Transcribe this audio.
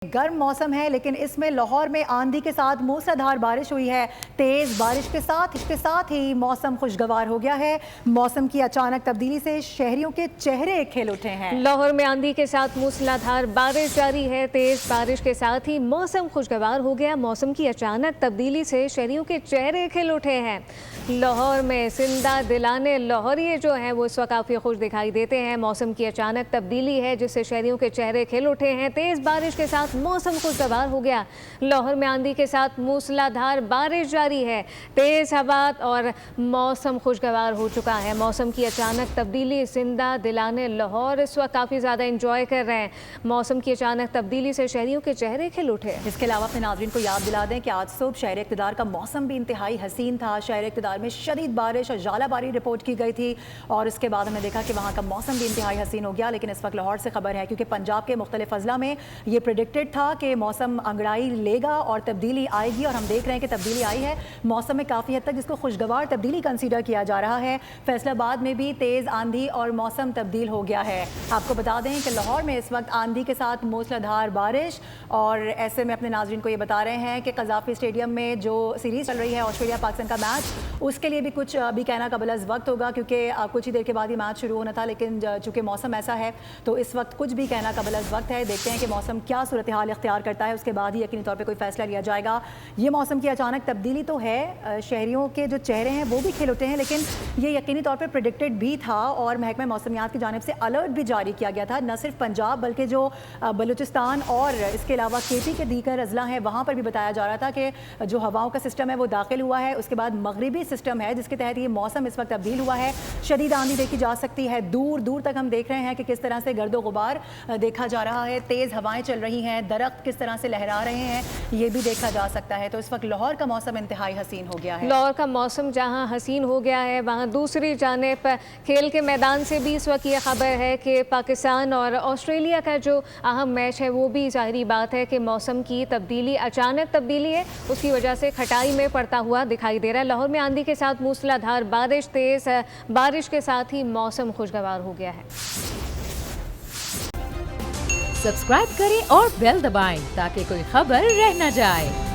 गर्म मौसम है, लेकिन इसमें लाहौर में आंधी के साथ मूसलाधार बारिश हुई है। तेज बारिश के साथ ही मौसम खुशगवार हो गया है। मौसम की अचानक तब्दीली से शहरियों के चेहरे खिल उठे हैं। लाहौर में आंधी के साथ मूसलाधार बारिश जारी है। तेज बारिश के साथ ही मौसम खुशगवार हो गया। मौसम की अचानक तब्दीली से शहरियों के चेहरे खिल उठे हैं। लाहौर में जिंदा दिलाने लाहौरिये जो हैं वो इस वक्त काफ़ी खुश दिखाई देते हैं। मौसम की अचानक तब्दीली है जिससे शहरियों के चेहरे खिल उठे हैं। तेज बारिश के साथ मौसम खुशगवार हो गया। लाहौर में आंधी के साथ मूसलाधार बारिश जारी है। तेज हवा और मौसम खुशगवार हो चुका है। मौसम की अचानक तब्दीली जिंदा दिलाने लाहौर इस वक्त काफ़ी ज़्यादा इंजॉय कर रहे हैं। मौसम की अचानक तब्दीली से शहरियों के चेहरे खिल उठे। इसके अलावा अपने नाज़रीन को याद दिला दें कि आज सुबह शहर इक़्तिदार का मौसम भी इंतहाई हसीन था। शहर इक़्तिदार में शदीद बारिश और जालाबारी रिपोर्ट की गई थी और उसके बाद हमने देखा कि वहाँ का मौसम भी इंतहाई हसीन हो गया। लेकिन इस वक्त लाहौर से खबर है, क्योंकि पंजाब के मुख्तलिफ अज़ला में ये प्रेडिक्टेड था कि मौसम अंगड़ाई लेगा और तब्दीली आएगी, और हम देख रहे हैं कि तब्दीली आई है। मौसम में काफ़ी हद तक इसको खुशगवार तब्दीली कंसीडर किया जा रहा है। फैसलाबाद में भी तेज़ आंधी और मौसम तब्दील हो गया है। आपको बता दें कि लाहौर में इस वक्त आंधी के साथ मूसलाधार बारिश, और ऐसे में अपने नाज़रीन को ये बता रहे हैं कि क़ज़ाफ़ी स्टेडियम में जो सीरीज़ चल रही है ऑस्ट्रेलिया पाकिस्तान का मैच, उसके लिए भी कुछ अभी कहना कबल वक्त होगा, क्योंकि कुछ ही देर के बाद ही मैच शुरू होना था। लेकिन चूँकि मौसम ऐसा है तो इस वक्त कुछ भी कहना कबल वक्त है। देखते हैं कि मौसम क्या सूरत हाल इख्तियार करता है, उसके बाद ही यकीनी तौर पे कोई फैसला लिया जाएगा। ये मौसम की अचानक तब्दीली तो है, शहरियों के जो चेहरे हैं वो भी खिल उठे हैं, लेकिन ये यकीनी तौर पे प्रेडिक्टेड भी था और महकमा मौसमियात की जानिब से अलर्ट भी जारी किया गया था। न सिर्फ पंजाब बल्कि जो बलूचिस्तान और इसके अलावा केपी के दीगर अजला हैं वहाँ पर भी बताया जा रहा था कि जो हवाओं का सिस्टम है वो दाखिल हुआ है। उसके बाद मगरिबी सिस्टम है जिसके तहत ये मौसम इस वक्त तब्दील हुआ है। शदीद आंधी देखी जा सकती है, दूर दूर तक हम देख रहे हैं कि किस तरह से गर्दो गुबार देखा जा रहा है। तेज़ हवाएं चल रही हैं, दरख्त किस तरह से लहरा रहे हैं ये भी देखा जा सकता है। तो इस वक्त लाहौर का मौसम इंतहाई हसीन हो गया है। लाहौर का मौसम जहां हसीन हो गया है, वहां दूसरी जानिब खेल के मैदान से भी इस वक्त ये खबर है कि पाकिस्तान और ऑस्ट्रेलिया का जो अहम मैच है वो भी ज़ाहिरी बात है कि मौसम की तब्दीली अचानक तब्दीली है, उसकी वजह से खटाई में पड़ता हुआ दिखाई दे रहा है। लाहौर में आंधी के साथ मूसलाधार बारिश, तेज़ बारिश के साथ ही मौसम खुशगवार हो गया है। सब्सक्राइब करें और बेल दबाएं ताकि कोई खबर रह न जाए।